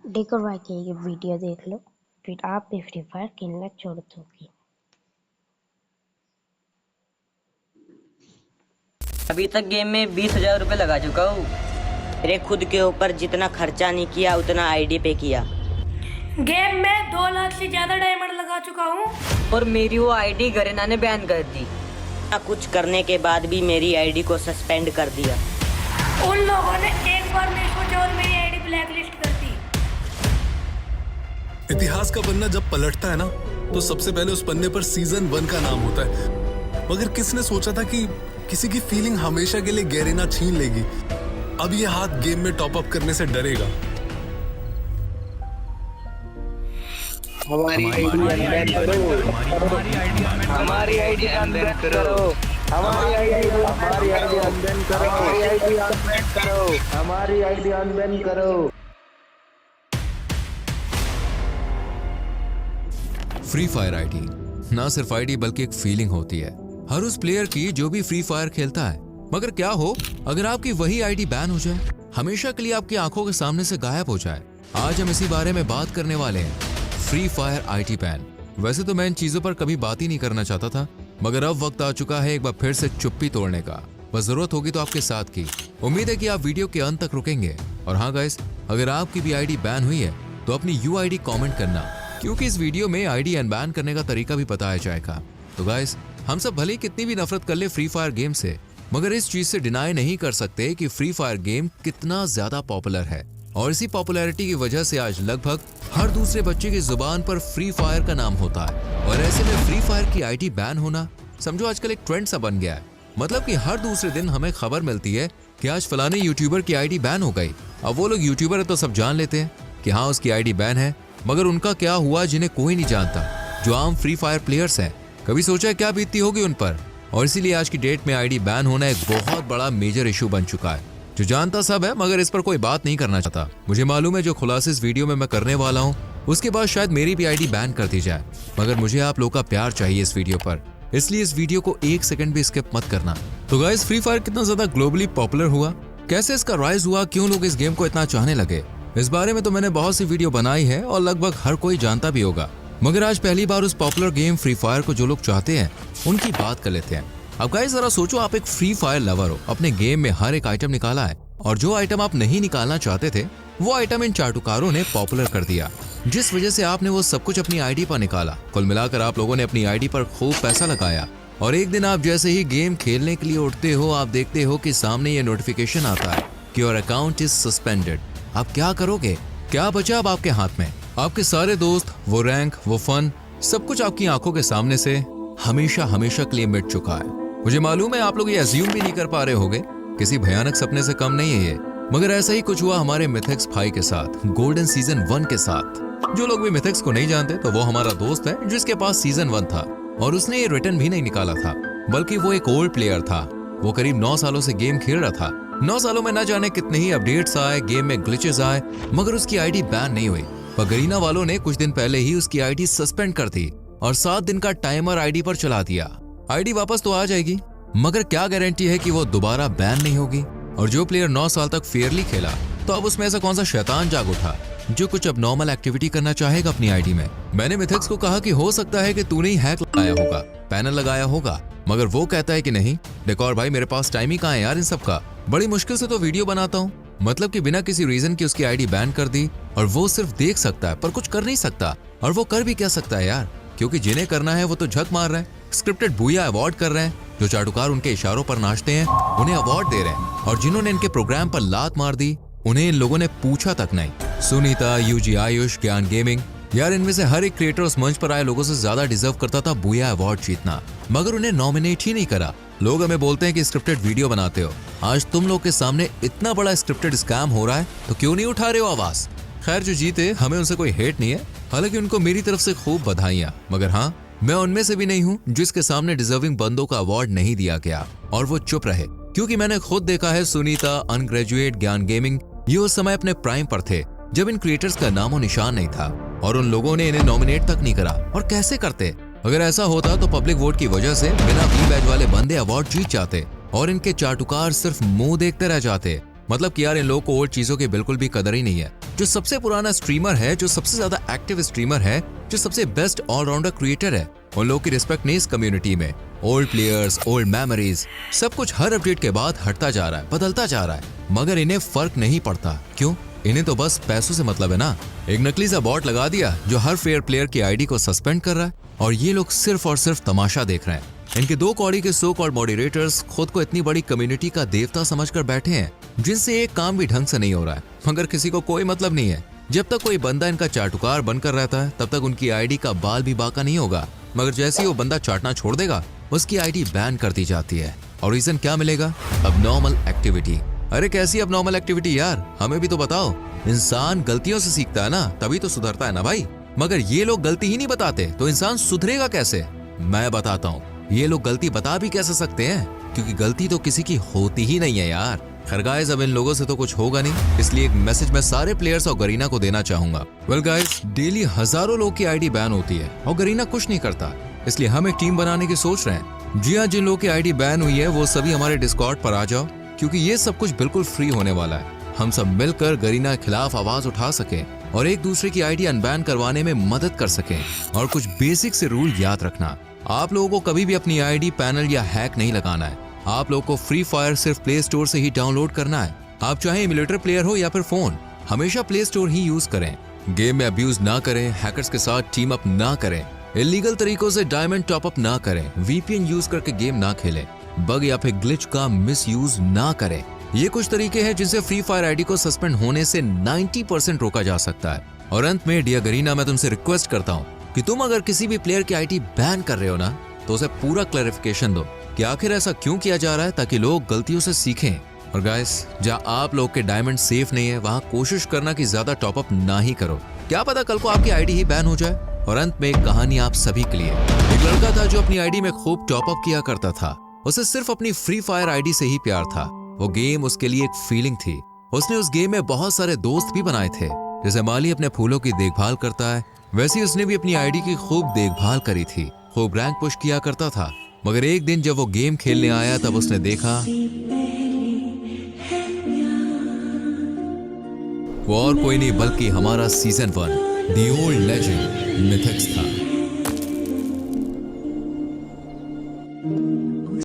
देखो भाई कि ये वीडियो देख लो, फिर आप भी फ्री फायर खेलना छोड़ दोगे। अभी तक गेम में 20,000 रुपये लगा चुका हूँ। मेरे खुद के ऊपर जितना खर्चा नहीं किया उतना आईडी पे किया। गेम में 2 लाख से ज्यादा डायमंड लगा चुका हूँ। और मेरी वो आईडी गरेना ने बैन कर दी। कुछ करने के बाद भी मेरी आईडी को सस्पेंड कर दिया। उन लोगों ने एक बार मेरे को और मेरी आईडी ब्लैकलिस्ट कर दी। इतिहास का पन्ना जब पलटता है ना, तो सबसे पहले उस पन्ने पर सीजन 1 का नाम होता है। मगर किसने सोचा था कि किसी की फीलिंग हमेशा के लिए गैरेना छीन लेगी। अब ये हाथ गेम में टॉप अप करने से डरेगा। हमारी आईडी अनबैन करो, हमारी आईडी अनबैन करो, हमारी आईडी अनबैन करो, हमारी आईडी अनबैन करो, हमारी आईडी अनबैन करो। फ्री फायर आईडी ना सिर्फ आईडी बल्कि एक फीलिंग होती है हर उस प्लेयर की जो भी फ्री फायर खेलता है। मगर क्या हो अगर आपकी वही आईडी बैन हो जाए, हमेशा के लिए आपकी आंखों के सामने से गायब हो जाए। आज हम इसी बारे में बात करने वाले हैं, फ्री फायर आईडी बैन। वैसे तो मैं इन चीजों पर कभी बात ही नहीं करना चाहता था, मगर अब वक्त आ चुका है एक बार फिर से चुप्पी तोड़ने का। बस जरूरत होगी तो आपके साथ की। उम्मीद है कि आप वीडियो के अंत तक रुकेंगे। और हाँ गाइस, अगर आपकी भी आईडी बैन हुई है तो अपनी यूआईडी कमेंट करना, क्योंकि इस वीडियो में आईडी अनबैन करने का तरीका भी बताया जाएगा। तो गाइस, हम सब भले कितनी भी नफरत कर ले फ्री फायर गेम से, मगर इस चीज से डिनाई नहीं कर सकते कि फ्री फायर गेम कितना ज्यादा पॉपुलर है। और इसी पॉपुलैरिटी की वजह से आज लगभग हर दूसरे बच्चे की जुबान पर फ्री फायर का नाम होता है। और ऐसे में फ्री फायर की आईडी बैन होना समझो आजकल एक ट्रेंड सा बन गया है। मतलब कि हर दूसरे दिन हमें खबर मिलती है कि आज फलाने यूट्यूबर की आईडी बैन हो गई। अब वो लोग यूट्यूबर है तो सब जान लेते हैं कि हाँ उसकी आईडी बैन है, मगर उनका क्या हुआ जिन्हें कोई नहीं जानता, जो आम फ्री फायर प्लेयर्स हैं। कभी सोचा है क्या बीतती होगी उन पर? और इसीलिए आज की डेट में आईडी बैन होना एक बहुत बड़ा मेजर इशू बन चुका है। जो जानता सब है मगर इस पर कोई बात नहीं करना चाहता। मुझे मालूम है जो खुलासे इस वीडियो में मैं करने वाला हूँ उसके बाद शायद मेरी भी आईडी बैन कर दी जाए, मगर मुझे आप लोगों का प्यार चाहिए इस वीडियो पर, इसलिए इस वीडियो को एक सेकंड भी स्किप मत करना। तो गाइस, फ्री फायर कितना ज्यादा ग्लोबली पॉपुलर हुआ, कैसे इसका राइज हुआ, क्यों लोग इस गेम को इतना चाहने लगे, इस बारे में तो मैंने बहुत सी वीडियो बनाई है और लगभग हर कोई जानता भी होगा। मगर आज पहली बार उस पॉपुलर गेम फ्री फायर को जो लोग चाहते हैं उनकी बात कर लेते हैं। अब गाइस जरा सोचो, आप एक फ्री फायर लवर हो, अपने गेम में हर एक आइटम निकाला है और जो आइटम आप नहीं निकालना चाहते थे वो आइटम इन चाटुकारों ने पॉपुलर कर दिया, जिस वजह से आपने वो सब कुछ अपनी आईडी पर निकाला। कुल मिलाकर आप लोगों ने अपनी आईडी पर खूब पैसा लगाया और एक दिन आप जैसे ही गेम खेलने के लिए उठते हो, आप देखते हो कि सामने ये नोटिफिकेशन आता है कि योर अकाउंट इज सस्पेंडेड। आप क्या करोगे? क्या बचा अब आपके हाथ में? आपके सारे दोस्त, वो रैंक, वो फन, सब कुछ आपकी आंखों के सामने से हमेशा हमेशा के लिए मिट चुका है। मुझे मालूम है आप लोग ये अज्यूम भी नहीं कर पा रहे होंगे, किसी भयानक सपने से कम नहीं है ये, मगर ऐसा ही कुछ हुआ हमारे मिथिक्स भाई के साथ, गोल्डन सीजन 1 के साथ। जो लोग भी मिथिक्स को नहीं जानते तो वो हमारा दोस्त है जिसके पास सीजन 1 था और उसने ये रिटर्न भी नहीं निकाला था, बल्कि वो एक ओल्ड प्लेयर था। वो करीब 9 सालों से गेम खेल रहा था। 9 सालों में न जाने कितने ही अपडेट्स आए, गेम में ग्लिचेस आए, मगर उसकी आईडी बैन नहीं हुई। पर गरीना वालों ने कुछ दिन पहले ही उसकी आईडी सस्पेंड कर दी और 7 दिन का टाइमर आईडी पर चला दिया। आईडी वापस तो आ जाएगी, मगर क्या गारंटी है कि वो दोबारा बैन नहीं होगी? और जो प्लेयर 9 साल तक फेयरली खेला, तो अब उसमें ऐसा कौन सा शैतान जाग उठा जो कुछ अब नॉर्मल एक्टिविटी करना चाहेगा अपनी आईडी में? मैंने मिथिक्स को कहा कि हो सकता है कि तूने ही हैक लगाया होगा, पैनल लगाया होगा, मगर वो कहता है कि नहीं देखो और भाई मेरे पास टाइम ही कहाँ है यार इन सब का, बड़ी मुश्किल से तो वीडियो बनाता हूँ। मतलब कि बिना किसी रीजन की उसकी आईडी बैन कर दी और वो सिर्फ देख सकता है पर कुछ कर नहीं सकता। और वो कर भी क्या सकता है यार, क्योंकि जिन्हें करना है वो तो झक मार रहे हैं, स्क्रिप्टेड बूया अवार्ड कर रहे हैं, जो चाटुकार उनके इशारों पर नाचते हैं उन्हें अवार्ड दे रहे हैं, और जिन्होंने इनके प्रोग्राम पर लात मार दी उन्हें इन लोगों ने पूछा तक नहीं। सुनीता, यूजी आयुष, ज्ञान गेमिंग, यार इनमें से हर एक क्रिएटर उस मंच पर आए लोगों से ज्यादा डिजर्व करता था बूया अवार्ड जीतना, मगर उन्हें नॉमिनेट ही नहीं करा। लोग हमें बोलते हैं कि स्क्रिप्टेड वीडियो बनाते हो, आज तुम लोग के सामने इतना बड़ा स्क्रिप्टेड स्कैम हो रहा है तो क्यों नहीं उठा रहे हो आवाज? खैर जो जीते हमें उनसे कोई हेट नहीं है, हालांकि उनको मेरी तरफ से खूब बधाइयां, मगर हाँ मैं उनमें से भी नहीं हूँ जिसके सामने डिजर्विंग बंदों का अवार्ड नहीं दिया गया और वो चुप रहे, क्योंकि मैंने खुद देखा है सुनीता, अनग्रेजुएट, ज्ञान गेमिंग, ये उस समय अपने प्राइम पर थे जब इन क्रिएटर्स का नामो निशान नहीं था और उन लोगों ने इन्हें नॉमिनेट तक नहीं करा। और कैसे करते? अगर ऐसा होता तो पब्लिक वोट की वजह से बिना वी बैज वाले बंदे अवार्ड जीत जाते और इनके चाटुकार सिर्फ मुंह देखते रह जाते। मतलब कि यार इन लोगों को और चीजों की बिल्कुल भी कदर ही नहीं है। जो सबसे पुराना स्ट्रीमर है, जो सबसे ज्यादा एक्टिव स्ट्रीमर है, जो सबसे बेस्ट ऑलराउंडर क्रिएटर है, उन लोगों की रिस्पेक्ट नहीं इस कम्युनिटी में। ओल्ड प्लेयर्स, ओल्ड मेमोरीज, सब कुछ हर अपडेट के बाद हटता जा रहा है, बदलता जा रहा है, मगर इन्हें फर्क नहीं पड़ता। क्यों? इन्हें तो बस पैसों से मतलब है ना। एक नकली सा बॉट लगा दिया जो हर फेयर प्लेयर की आईडी को सस्पेंड कर रहा है, और ये लोग सिर्फ और सिर्फ तमाशा देख रहे हैं। इनके 2 कौड़ी के सो कॉल्ड मॉडरेटर्स खुद को इतनी बड़ी कम्युनिटी का देवता समझकर बैठे हैं, जिनसे एक काम भी ढंग से नहीं हो रहा है, मगर किसी को कोई मतलब नहीं है। जब तक कोई बंदा इनका चाटुकार बनकर रहता है, तब तक उनकी आईडी का बाल भी बाका नहीं होगा, मगर जैसे ही वो बंदा चाटना छोड़ देगा, उसकी आईडी बैन कर दी जाती है। और रीजन क्या मिलेगा? Abnormal activity. अरे कैसी अबनॉर्मल एक्टिविटी यार, हमें भी तो बताओ। इंसान गलतियों से सीखता है ना, तभी तो सुधरता है ना भाई। मगर ये लोग गलती ही नहीं बताते, तो इंसान सुधरेगा कैसे? मैं बताता हूँ। ये लोग गलती बता भी कैसे सकते हैं, क्योंकि गलती तो किसी की होती ही नहीं है यार। खैर गाइस, अब इन लोगों से तो कुछ होगा नहीं, इसलिए एक मैसेज मैं सारे प्लेयर्स और गरीना को देना चाहूंगा। वेल गाइस, डेली हजारों लोग की आईडी बैन होती है और गरीना कुछ नहीं करता, इसलिए हम एक टीम बनाने की सोच रहे हैं। जी हाँ, जिन लोगों की आईडी बैन हुई है वो सभी हमारे डिस्कॉर्ड पर आ जाओ, क्योंकि ये सब कुछ बिल्कुल फ्री होने वाला है। हम सब मिलकर गरीना के खिलाफ आवाज उठा सकें और एक दूसरे की आईडी अनबैन करवाने में मदद कर सकें। और कुछ बेसिक से रूल याद रखना, आप लोगों को कभी भी अपनी आईडी पैनल या हैक नहीं लगाना है। आप लोगों को फ्री फायर सिर्फ प्ले स्टोर से ही डाउनलोड करना है। आप चाहे इम्यूलेटर प्लेयर हो या फिर फोन, हमेशा प्ले स्टोर ही यूज करें। गेम में अब्यूज ना करें, हैकर्स के साथ टीम अप ना करें, इलीगल तरीकों से डायमंड टॉप अप ना करें, वीपीएन यूज करके गेम ना खेलें, बग या फिर ग्लिच का मिस यूज ना करें। ये कुछ तरीके हैं जिनसे फ्री फायर आईडी को सस्पेंड होने से 90% रोका जा सकता है। और अंत में डियर गरीना, मैं तुमसे रिक्वेस्ट करता हूँ कि तुम अगर किसी भी प्लेयर की आईडी बैन कर रहे हो ना, तो उसे पूरा क्लैरिफिकेशन दो कि आखिर ऐसा क्यों किया जा रहा है, ताकि लोग गलतियों से सीखें। और गाइस, जहाँ आप लोग के डायमंड सेफ नहीं है, वहाँ कोशिश करना कि ज्यादा टॉप अप ना ही करो, क्या पता कल को आपकी आईडी ही बैन हो जाए। और अंत में एक कहानी आप सभी के लिए। एक लड़का था जो अपनी आईडी में खूब टॉप अप किया करता था। उसे सिर्फ अपनी फ्री फायर आईडी से ही प्यार था। वो गेम उसके लिए एक फीलिंग थी। उसने उस गेम में बहुत सारे दोस्त भी बनाए थे। जैसे माली अपने फूलों की देखभाल करता है, वैसे उसने भी अपनी आईडी की खूब देखभाल करी थी, खूब रैंक पुश किया करता था। मगर एक दिन जब वो गेम खेलने आया, तब उसने देखा वो और कोई नहीं बल्कि हमारा सीजन 1 द ओल्ड लेजेंड मिथेक्स था।